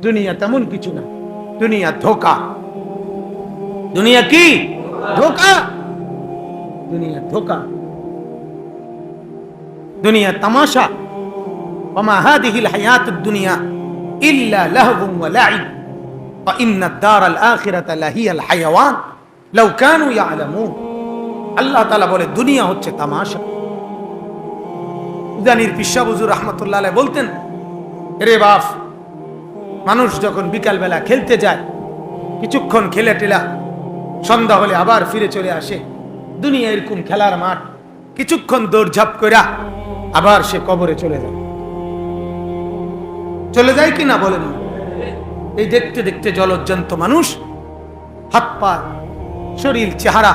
দুনিয়া তেমন কিছু না, দুনিয়া ধোকা। দুনিয়া কি? ধোকা। দুনিয়া ধোকা, দুনিয়া তামাশা। ওমা হাদিহিল হায়াতুদ দুনিয়া ইল্লা লাহবুন ওয়া লাইব ওয়া ইন্নাদ দারাল আখিরাতা লাহিয়াল হায়াওয়ান লাউ কানু ইয়ালামুন। আল্লাহ তাআলা বলে দুনিয়া হচ্ছে তামাশা। উদানির পিসা হুজুর রাহমাতুল্লাহ আলাইহি বলতেন, রে বাপ, মানুষ যখন বিকাল বেলা খেলতে যায়, কিছুক্ষণ খেলে টেলা সন্ধ্যা হলে আবার ফিরে চলে আসে। দুনিয়া এরকম খেলার মাঠ, কিছুক্ষণ দৌড়ঝাঁপ কইরা আবার সে কবরে চলে যায়। চলে যায় কি না বলেন? এই দেখতে দেখতে জলজ্জান্ত মানুষ, হাত পা, শরীর, চেহারা,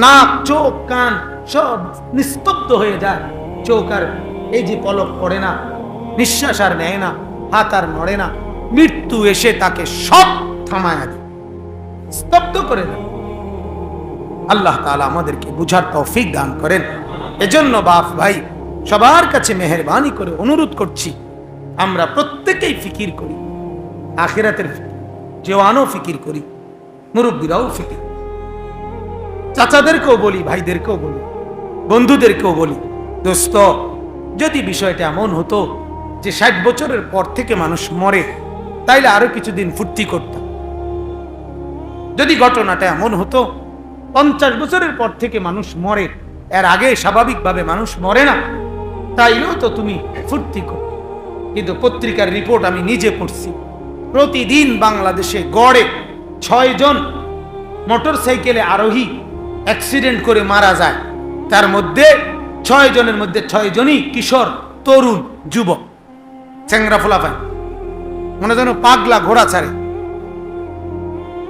নাক, চোখ, কান সব নিস্তব্ধ হয়ে যায়। চোখ আর এই যে পলক পড়ে না, নিঃশ্বাস আর নেয় না, হাত আর নড়ে না। মৃত্যু এসে তাকে সব থামায় দেয়, স্তব্ধ করে দেয়। আল্লাহ তাআলা আমাদেরকে বুঝার তৌফিক দান করেন। এজন্য বাপ ভাই, সবার কাছে মেহেরবানি করে অনুরোধ করছি, আমরা প্রত্যেকেই ফিকির করি, আখিরাতের ফিকির, জওয়ানও ফিকির করি, মুরব্বীরাও ফিকির। চাচাদেরকেও বলি, ভাইদেরকেও বলি, বন্ধুদেরকেও বলি, দোস্ত, যদি বিষয়টা এমন হতো যে 60 বছরের পর থেকে মানুষ মরে, তাইলে আরো কিছুদিন ফুর্তি করতাম। যদি ঘটনাটা এমন হতো 50 বছরের পর থেকে মানুষ মরে, এর আগে স্বাভাবিকভাবে মানুষ মরে না, তাইলেও তো তুমি ফুর্তি কর। কিন্তু পত্রিকার রিপোর্ট আমি নিজে পড়ছি, প্রতিদিন বাংলাদেশে গড়ে 6 জন মোটর সাইকেলে আরোহী অ্যাক্সিডেন্ট করে মারা যায়। তার মধ্যে 6 জনের মধ্যে 6 জনই কিশোর, তরুণ, যুবক, চ্যাংরা ফোলাফান, মনে যেন পাগলা ঘোড়া ছাড়ে।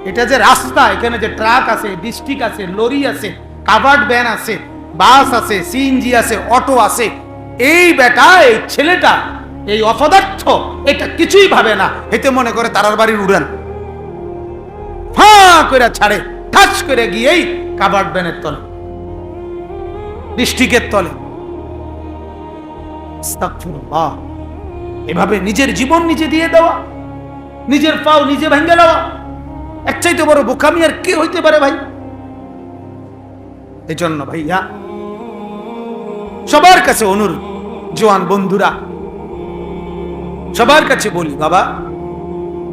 এটা যে রাস্তা, এখানে যে ট্রাক আছে, ডিস্ট্রিক্ট আছে, লরি আছে, কাভার্ড ভ্যান আছে, বাস আছে, সিএনজি আছে, অটো আছে, এই বেটা, এই ছেলেটা, এই অপদার্থ এটা কিছুই ভাবে না। এতে মনে করে তারার বাড়ির উড়ান, ফাঁ করে ছাড়ে, ঠাস করে গিয়েই কাভার্ড ভ্যানের তলে, ডিস্ট্রিক্টের তলে। আস্তাগফিরুল্লাহ। এভাবে নিজের জীবন নিজে দিয়ে দেওয়া, নিজের পাও নিজে ভেঙে দেওয়া, এর চাইতে বড় বোকামি আর কি হইতে পারে ভাই? এজন্য ভাইয়া, সবার কাছে অনুরোধ, জওয়ান বন্ধুরা, সবার কাছে বলি, বাবা,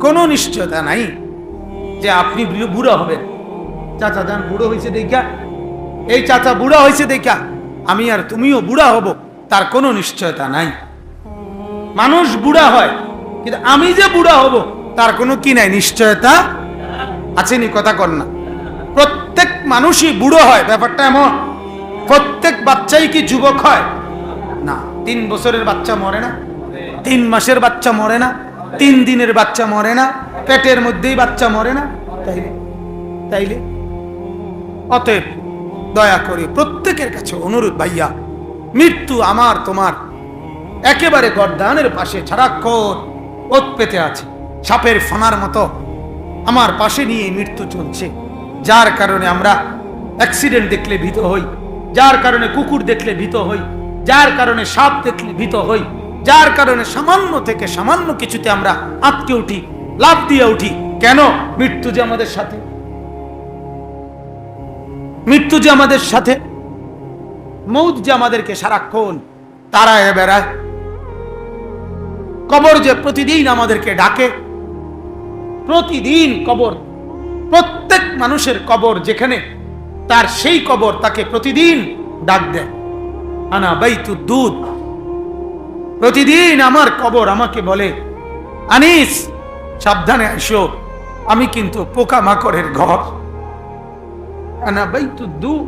কোনো নিশ্চয়তা নাই যে আপনি বুড়ো হবেন। চাচা যান বুড়ো হয়েছে দেখা, এই চাচা বুড়া হয়েছে দেখা আমি আর তুমিও বুড়া হব, তার কোনো নিশ্চয়তা নাই। মানুষ বুড়া হয়, কিন্তু আমি যে বুড়া হব তার কোনো কি নাই, নিশ্চয়তা আছেনি? কথা কর না। প্রত্যেক মানুষই বুড়ো হয়, ব্যাপারটা এমন। প্রত্যেক বাচ্চাই কি যুবক হয়? না। 3 বছরের বাচ্চা মরে না, 3 মাসের বাচ্চা মরে না, 3 দিনের বাচ্চা মরে না, পেটের মধ্যেই বাচ্চা মরে না। তাইলে অতএব দয়া করে প্রত্যেকের কাছে অনুরোধ, ভাইয়া, মৃত্যু আমার তোমার একেবারে গর্দানের পাশে সারাক্ষণ ওত পেতে আছে, সাপের ফণার মতো আমার পাশে নিয়ে মৃত্যু চলছে। যার কারণে আমরা অ্যাক্সিডেন্ট দেখলে ভীত হই, যার কারণে কুকুর দেখলে ভীত হই, যার কারণে সাপ দেখলে ভীত হই, যার কারণে সামান্য থেকে সামান্য কিছুতে আমরা আটকে উঠি, লাফ দিয়ে উঠি। কেন? মৃত্যু যে আমাদের সাথে, মৃত্যু যে আমাদের সাথে, মৌত যে আমাদেরকে সারাক্ষণ তাড়ায় বেড়ায়, কবর যে প্রতিদিন আমাদেরকে ডাকে, প্রতিদিন কবর, প্রত্যেক মানুষের কবর যেখানে, তার সেই কবর তাকে প্রতিদিন ডাক দেয়, আনা বাইতুদ দুদ। প্রতিদিন আমার কবর আমাকে বলে, আনিস সাবধানে আসো, আমি কিন্তু পোকা মাকড়ের ঘর। আনা বাইতুদ দুদ,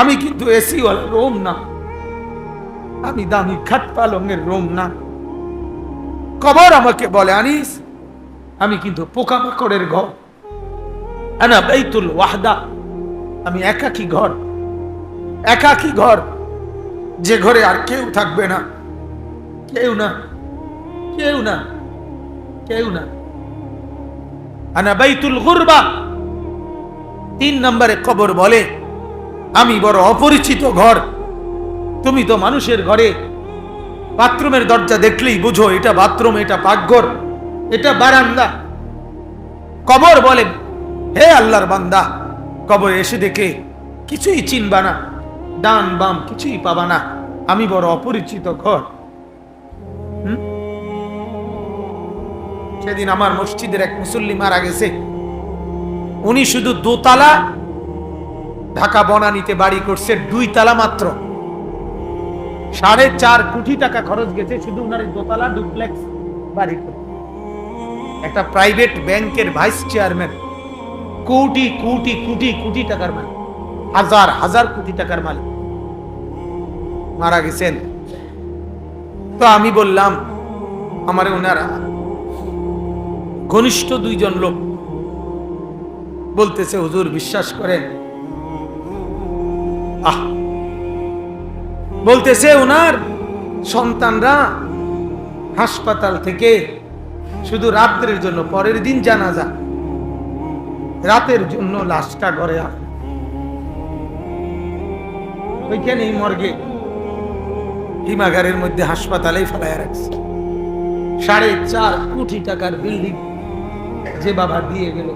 আমি কিন্তু এসি ওয়ালা রুম না, আমি দামি খাট পালঙের রুম না। কবর আমাকে বলে, আনিস আমি কিন্তু পোকামাকড়ের ঘর। আনা বাইতুল ওয়াহদা, আমি একাকী ঘর, একাকী ঘর, যে ঘরে আর কেউ থাকবে না, কেউ না, কেউ না, কেউ না। আনা বাইতুল গুরবা, 3 নম্বরে কবর বলে, আমি বড় অপরিচিত ঘর, তুমি তো মানুষের ঘরে বাথরুমের দরজা দেখলেই বুঝো এটা বাথরুম, এটা পাকঘর, এটা বারান্দা। কবর বলে হে আল্লাহর বান্দা, কবর এসে দেখে কিছুই চিনবা না, ডান বাম কিছুই পাবা না, আমি বড় অপরিচিত ঘর। সেদিন আমার মসজিদের এক মুসল্লি মারা গেছে। উনি শুধু দোতলা, ঢাকা বনানীতে বাড়ি করছে 2 তালা মাত্র। 4.5 কোটি টাকা খরচ গেছে শুধু উনার দোতলা ডুপ্লেক্স বাড়ি করতে। একটা প্রাইভেট ব্যাংকের ভাইস চেয়ারম্যান, কোটি কোটি কোটি কোটি টাকার মালিক, হাজার হাজার কোটি টাকার মালিক, মারা গেছেন। তো আমি বললাম, আমার ওনারা ঘনিষ্ঠ 2 জন লোক বলতেছে, হুজুর বিশ্বাস করেন, বলতেছে ওনার সন্তানরা হাসপাতাল থেকে শুধু রাত্রের জন্য, পরের দিন জানাজা, রাতের জন্য লাশটা ঘরে আসে, ওইখানেই মর্গে হিমাগারের মধ্যে হাসপাতালেই ফেলায় রাখছে। 4.5 কোটি টাকার বিল্ডিং যে বাবা দিয়ে গেল,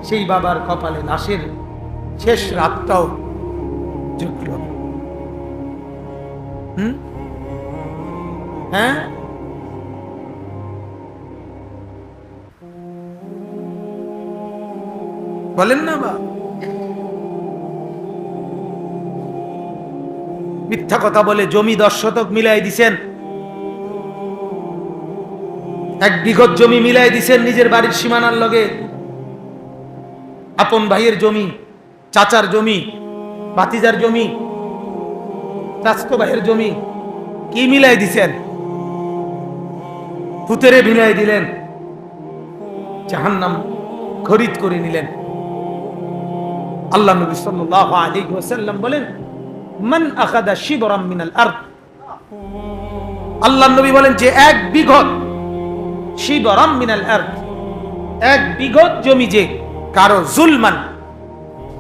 সেই বাবার কপালে লাশের শেষ রাতটাও জুটল। হ্যাঁ, বলেন না বা মিথ্যা কথা বলে জমি 10 শতক মিলাই দিছেন, 1 বিঘত জমি মিলাই দিছেন নিজের বাড়ির সীমানার লগে। আপন ভাইয়ের জমি, চাচার জমি, ভাতিজার জমি, চাচতো ভাইয়ের জমি কি মিলাই দিছেন? ফুতেরে মিলাই দিলেন, জাহান্নাম খরিদ করে নিলেন। আল্লাহ নবী সাল্লাল্লাহু আলাইহি ওয়াসাল্লাম বলেন, মান আখাযা শিবরাম মিনাল আরদ, আল্লাহ নবী বলেন যে 1 বিঘত, শিবরাম মিনাল আরদ, 1 বিঘত জমি যে কারো জুলমান,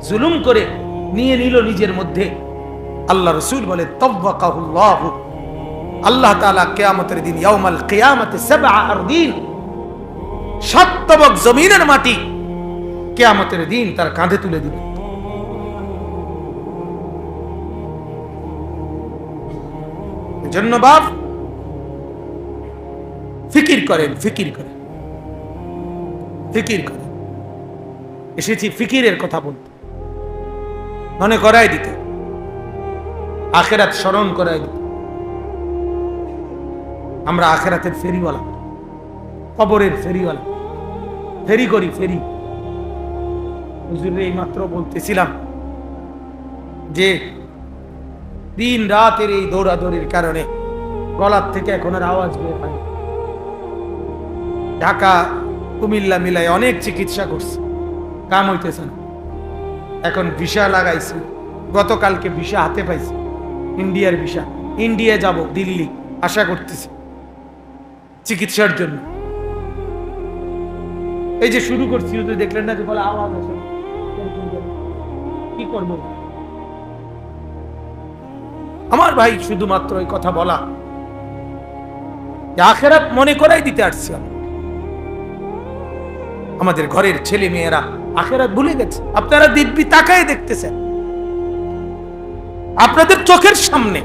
জুলুম করে নিয়ে নিল নিজের মধ্যে, আল্লাহ রাসূল বলে তাওয়াক্কাহুল্লাহ, আল্লাহ তাআলা কিয়ামতের দিন ইয়াউমাল কিয়ামতে 7 আরদিন, 7 তবক জমিনের মাটি কিয়ামতের দিন তার কাঁধে তুলে দিবে। এজন্য বাপ ফিকির করেন, ফিকির করেন, ফিকির করেন। এসেছি ফিকিরের কথা বলতে, মনে করাই দিতে, আখিরাত স্মরণ করাই দিতে। আমরা আখিরাতের ফেরিওয়ালা, কবরের ফেরিওয়ালা, ফেরি করি, ফেরি। হুজুর এই মাত্র বলতেছিলাম যে দিন রাতের এই দৌড়াদৌড়ির কারণে গলার থেকে এখন আর আওয়াজ বের হয়। ঢাকা কুমিল্লা মিলাই অনেক চিকিৎসা করছে, কাম হইতেছে না। এখন ভিসা লাগাইছি, গতকালকে ভিসা হাতে পাইছি, ইন্ডিয়ার ভিসা। ইন্ডিয়া যাব, দিল্লি আশা করতেছি চিকিৎসার জন্য। এই যে শুরু করছি, দেখলেন না যে বলে আওয়াজ আসে, কি করব? আমার ভাই শুধুমাত্র এই কথা বলা, আখিরাত মনে করাই দিতে আসছি। আমাদের ঘরের ছেলে মেয়েরা আখিরাত ভুলে গেছে। আপনারা দিব্যি তাকায় দেখতেছেন, আপনাদের চোখের সামনে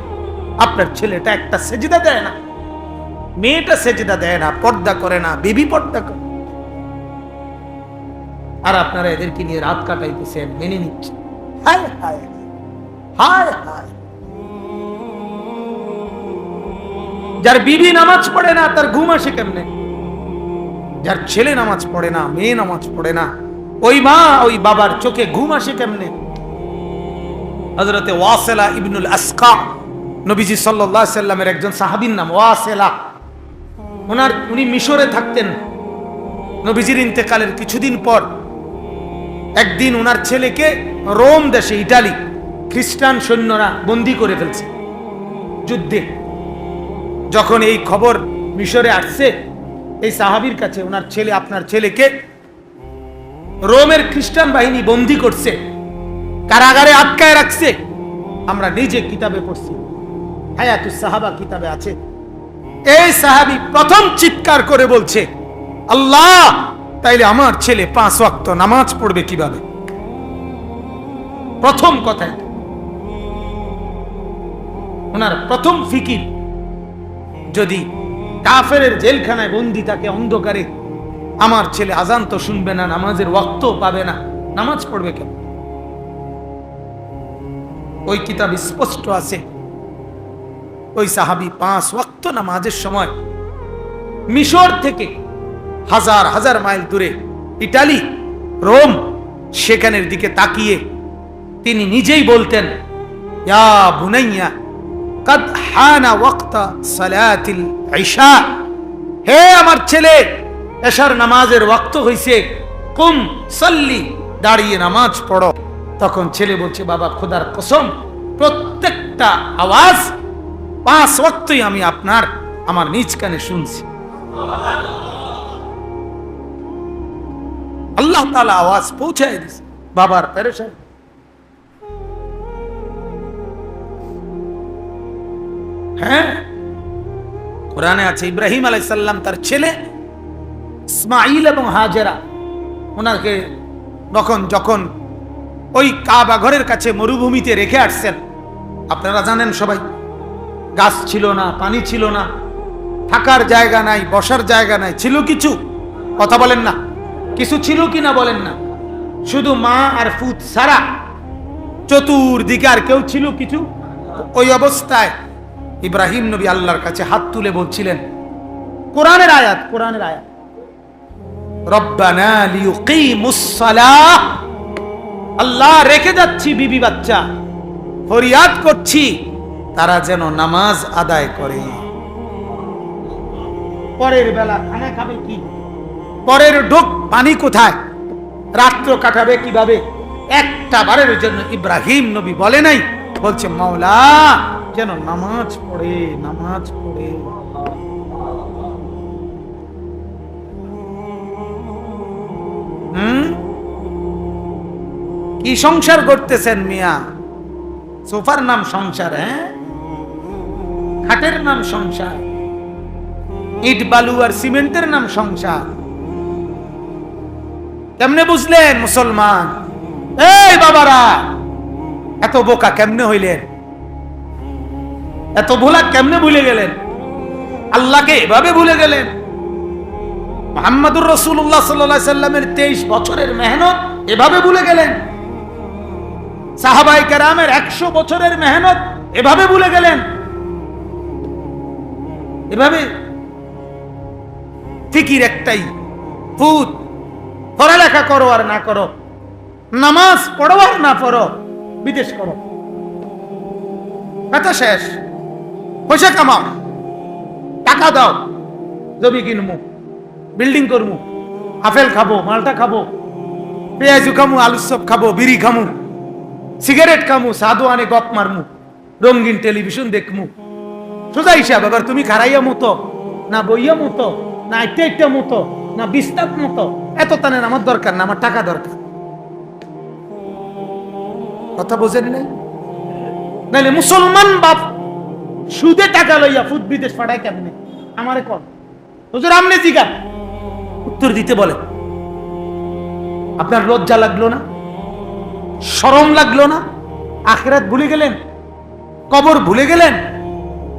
আপনার ছেলেটা একটা সেজদা দেয় না, মেয়েটা সেজদা দেয় না, পর্দা করে না, বেবি পর্দা করে, আর আপনারা এদেরকে নিয়ে রাত কাটাইতেছেন, মেনে নিচ্ছেন। হায় হায় হায় হায়। যার বিবি নামাজ পড়ে না তার ঘুম আসে কেমনে? যার ছেলে নামাজ পড়ে না, মেয়ে নামাজ পড়ে না, ওই মা ওই বাবার চোখে ঘুম আসে কেমনে? হযরতে ওয়াসিলা ইবনুল আসকা, নবীজি সাল্লাল্লাহু আলাইহি সাল্লামের একজন সাহাবীর নাম ওয়াসিলা। উনি মিশরে থাকতেন। নবীজির ইন্তেকালের কিছুদিন পর একদিন ওনার ছেলেকে রোম দেশে, ইটালি, খ্রিস্টান সৈন্যরা বন্দী করে ফেলছে যুদ্ধে। যখন এই খবর মিশরে আসছে এই সাহাবীর কাছে, ওনার ছেলে, আপনার ছেলেকে রোমের খ্রিস্টান বাহিনী বন্দী করছে, কারাগারে আটকায় রাখছে। আমরা নিজে কিতাবে পড়ছি, হায়াতুস সাহাবা কিতাবে আছে, এই সাহাবী প্রথম চিৎকার করে বলছে, আল্লাহ, তাইলে আমার ছেলে 5 ওয়াক্ত নামাজ পড়বে কিভাবে? প্রথম কথা, ওনার প্রথম ফিকির, যদি কাফেরের জেলখানায় বন্দী থাকে অন্ধকারে, আমার ছেলে আজান তো শুনবে না, নামাজের ওয়াক্ত পাবে না, নামাজ পড়বে কেন? ওই কিতাব স্পষ্ট আছে, ওই সাহাবী 5 ওয়াক্ত নামাজের সময় মিশর থেকে হাজার হাজার মাইল দূরে ইটালি, রোম, সেখানের দিকে তাকিয়ে তিনি নিজেই বলতেন, ইয়া বুনাইয়া কদ হানা ওয়াক্তা সালাতিল ইশা, হে আমার ছেলে, এশার নামাজের ওয়াক্ত হইছে, কুম সাল্লি, দাঁড়িয়ে নামাজ পড়ো। তখন ছেলে বলছে, বাবা, খোদার কসম, প্রত্যেকটা আওয়াজ 5 ওয়াক্তই আমি আমার নিজ কানে শুনছি। আল্লাহ তাআলা আওয়াজ পৌঁছায় দিয়েছে। বাবার পেরেশান। হ্যাঁ, কোরআনে আছে, ইব্রাহিম আলাইহিস সালাম তার ছেলে ইসমাঈল এবং হাজেরা ওনাকে যখন ওই কাবা ঘরের কাছে মরুভূমিতে রেখে আসছেন, আপনারা জানেন সবাই, গাছ ছিল না, পানি ছিল না, থাকার জায়গা নাই, বসার জায়গা নাই, ছিল কিছু? কথা বলেন না, কিছু ছিল কিনা বলেন না? শুধু মা আর ফুত ছাড়া চতুর্দিকে আর কেউ ছিল কিছু? ওই অবস্থায় ইব্রাহিম নবী আল্লাহর কাছে হাত তুলে বলছিলেন, কোরআনের আয়াত, রব্বানা লিয়ুকিমুস সালাহ, আল্লাহ রেখে যাচ্ছি বিবি বাচ্চা, ফরিয়াদ করছি তারা যেন নামাজ আদায় করে। পরের বেলা খানা খাবে কি? পরের ঢোক পানি কোথায়? রাত্র কাটাবে কিভাবে? একটা বারের জন্য ইব্রাহিম নবী বলে নাই, বলছে মাওলা যেন নামাজ পড়ে। কি সংসার করতেছেন মিয়া? সোফার নাম সংসার? হ্যাঁ, খাটের নাম সংসার, ইট বালু আর সিমেন্টের নাম সংসার। কেমনে বুঝলেন মুসলমান? এই বাবারা, এত বোকা কেমনে হইলেন? এত ভোলা কেমনে ভুলে গেলেন? আল্লাহকে এভাবে ভুলে গেলেন? মুহাম্মদুর রাসূলুল্লাহ সাল্লাল্লাহু আলাইহি সাল্লামের 23 বছরের মেহনত এভাবে ভুলে গেলেন? সাহাবায়ে কেরামের 100 বছরের মেহনত এভাবে ভুলে গেলেন? এভাবে ফিকির একটাই, ফুত, পড়ালেখা করো আর না করো, নামাজ পড়ো আর না পড়ো, বিদেশ করো, কথা শেষ। পয়সা কামাও, টাকা দাও, জমি কিনবো, বিল্ডিং করবো, আপেল খাবো, মালটা খাবো, পেঁয়াজু খামু, আলুর চপ খাবো, বিড়ি খামু, সিগারেট খামু, সাধু আনে গপ মারমু, রঙিন টেলিভিশন দেখমু। সোজা হিসাব। আবার তুমি খারাইয়া মতো না, বইয়া মতো না, একটা মতো না, বিস্তার মতো, এত তানের আমার দরকার না, আমার টাকা দরকার। কথা বোঝেন নাই? নাইলে মুসলমান বাপ সুদে টাকা লইয়া ফুট বিদেশ পাঠায় কেমনে? আমারে কর হুজুর, আমনে জিগান, উত্তর দিতে বলে। আপনার লজ্জা লাগলো না? শরম লাগলো না? আখিরাত ভুলে গেলেন? কবর ভুলে গেলেন?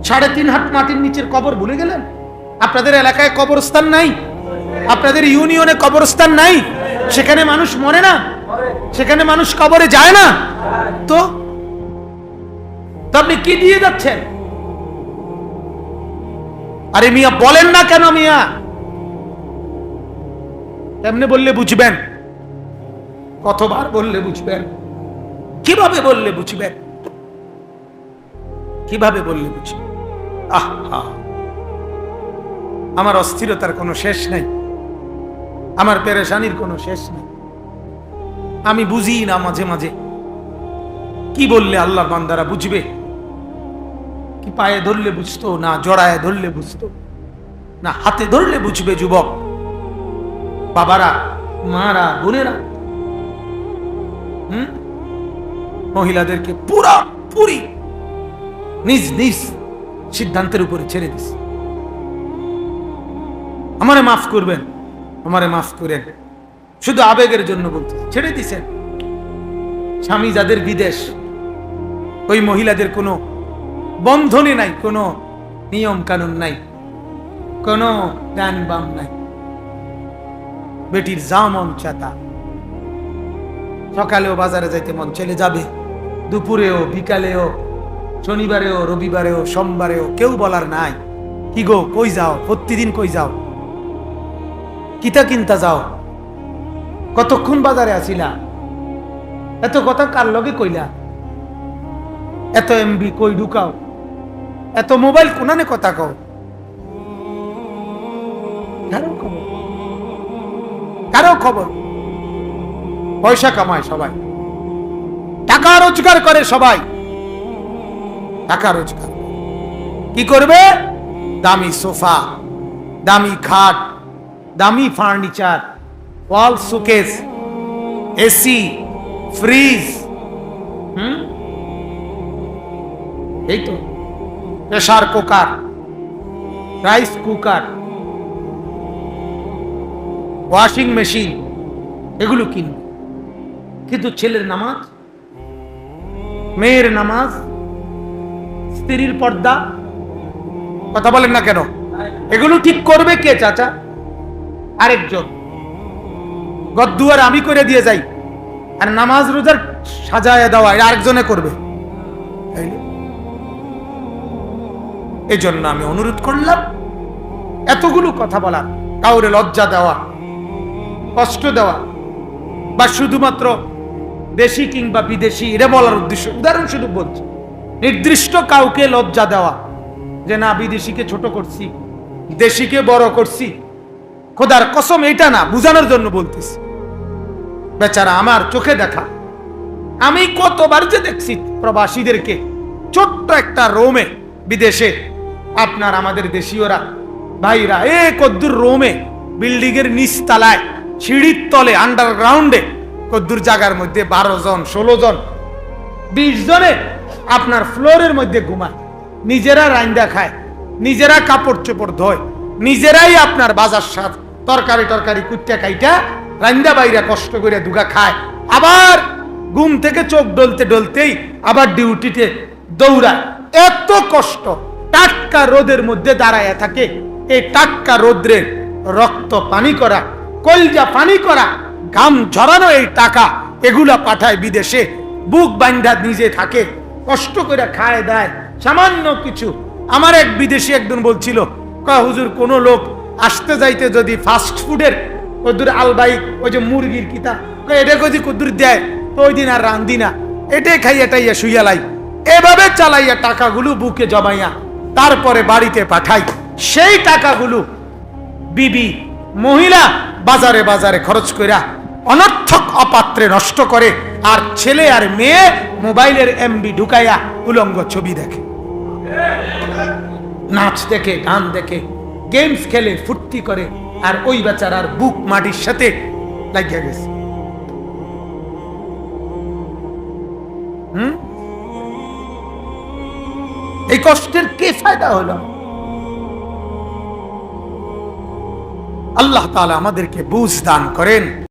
3.5 হাত মাটির নিচের কবর ভুলে গেলেন? আপনাদের এলাকায় কবরস্থান নাই? আপনাদের ইউনিয়নে কবরস্থান নাই? সেখানে মানুষ মরে না? সেখানে মানুষ কবরে যায় না? তো আপনি কি দিয়ে যাচ্ছেন? আরে মিয়া, বলেন না কেন মিয়া? এমনি বললে বুঝবেন? কতবার বললে বুঝবেন? কিভাবে বললে বুঝবেন? কিভাবে বললে বুঝবেন? আমার অস্থিরতার কোনো শেষ নাই, আমার পেরেশানির কোনো শেষ নাই। আমি বুঝি না মাঝে মাঝে কি বললে আল্লাহর বান্দারা বুঝবে। কি পায়ে ধরলে বুঝতো, না জড়ায় ধরলে বুঝতো, না হাতে ধরলে বুঝবে? যুবক বাবারা, মারা, বোনেরা, মহিলাদেরকে পুরি নিজ নিজ সিদ্ধান্তের উপরে ছেড়ে দিস। আমারে মাফ করবেন, আমারে মাফ করেন। শুধু আবেগের জন্য বলতে ছেড়ে দিছেন। স্বামী যাদের বিদেশ, ওই মহিলাদের কোনো বন্ধনে নাই, কোনো নিয়ম কানুন নাই, কোনো ডান বাম নাই। বেটির যা মন চাতা, সকালেও বাজারে যাইতে মন চলে যাবে, দুপুরেও বিকালেও শনিবারেও রবিবারেও সোমবারেও, কেউ বলার নাই। কি গো কই যাও, প্রতিদিন কই যাও, কিতা কিনতা যাও, কতক্ষণ বাজারে আসিলা, এত কথা কার লগে কইলা, এত এমবি কই ঢুকাও, এত মোবাইল কোনানে কথা কও। কারো খবর। পয়সা কামায় সবাই, টাকা রোজগার করে সবাই, টাকা রোজগার কি করবে? দামি সোফা, দামি খাট, দামি ফার্নিচার, ওয়াল শোকেস, এসি, ফ্রিজ, এই তো pressure cooker, rice cooker, washing machine, এগুলো কিনবে। কিন্তু ছেলের নামাজ, মেয়ের নামাজ, স্ত্রীর পর্দা, কথা বলেন না কেন? এগুলো ঠিক করবে কে চাচা? আরেকজন। গদ্দুয়ার আমি করে দিয়ে যাই, আর নামাজ রোজার সাজায় দেওয়া আরেকজনে করবে। এই জন্য আমি অনুরোধ করলাম, এতগুলো কথা বলা, কাউরে লজ্জা দেওয়া, কষ্ট দেওয়া, বা শুধুমাত্র দেশি কিংবা বিদেশি এটা বলার উদ্দেশ্য, উদাহরণস্বরূপ বলছি, নির্দিষ্ট কাউকে লজ্জা দেওয়া যে না বিদেশিকে ছোট করছি, দেশিকে বড় করছি, খোদার কসম এটা না, বুঝানোর জন্য বলতেছি। বেচারা আমার চোখে দেখা, আমি কতবার যে দেখছি প্রবাসীদেরকে ছোট্ট একটা রোমে বিদেশে, আপনার আমাদের দেশীয়রা ভাইরা কদ্দুর রোমে, বিল্ডিং এর নিচ তলায়, সিঁড়ির তলে, আন্ডারগ্রাউন্ডে, কদ্দুর জায়গার মধ্যে 12 জন 16 জন 20 জনে আপনার ফ্লোরের মধ্যে ঘুমায়, নিজেরা রাইন্দা খায়, নিজেরা কাপড় চোপড় ধোয়, নিজেরাই আপনার বাজার সাথ তরকারি টরকারি কুট্টা কাইটা রাইন্দা বাইরা কষ্ট করে দুগা খায়, আবার ঘুম থেকে চোখ ডলতে ডলতেই আবার ডিউটিতে দৌড়ায়। এত কষ্ট টাটকা রোদের মধ্যে দাঁড়ায় থাকে। এই টাটকা রোদ্রের রক্ত পানি করা, কলজা পানি করা, ঘাম ঝরানো এই টাকা, এগুলা পাঠায় বিদেশে, বুক বান্ধা নিজে থাকে, কষ্ট করে খায় দেয় সামান্য কিছু। আমার এক বিদেশি একজন বলছিল, হুজুর কোন লোক আসতে যাইতে যদি ফাস্ট ফুডের কদ্দুর আলবাই, ওই যে মুরগির কিতা, এটা যদি কদ্দুর দেয় তো ওই দিন আর রান্ধি না, এটাই খাইয়া টাইয়া শুইয়ালাই, এভাবে চালাইয়া টাকাগুলো বুকে জমাইয়া তারপরে বাড়িতে পাঠাই। সেই টাকাগুলো বিবি মহিলা বাজারে বাজারে খরচ কইরা অনর্থক অপাত্রে নষ্ট করে, আর ছেলে আর মেয়ে মোবাইলের এমবি ঢুকাইয়া উলঙ্গ ছবি দেখে, নাচ দেখে, গান দেখে, গেমস খেলে, ফুর্তি করে, আর ওই বেচারার বুক মাটির সাথে লাগিয়া গেছে। এই কষ্টের কে ফায়দা হলো? আল্লাহ তাআলা আমাদেরকে বুঝ দান করেন।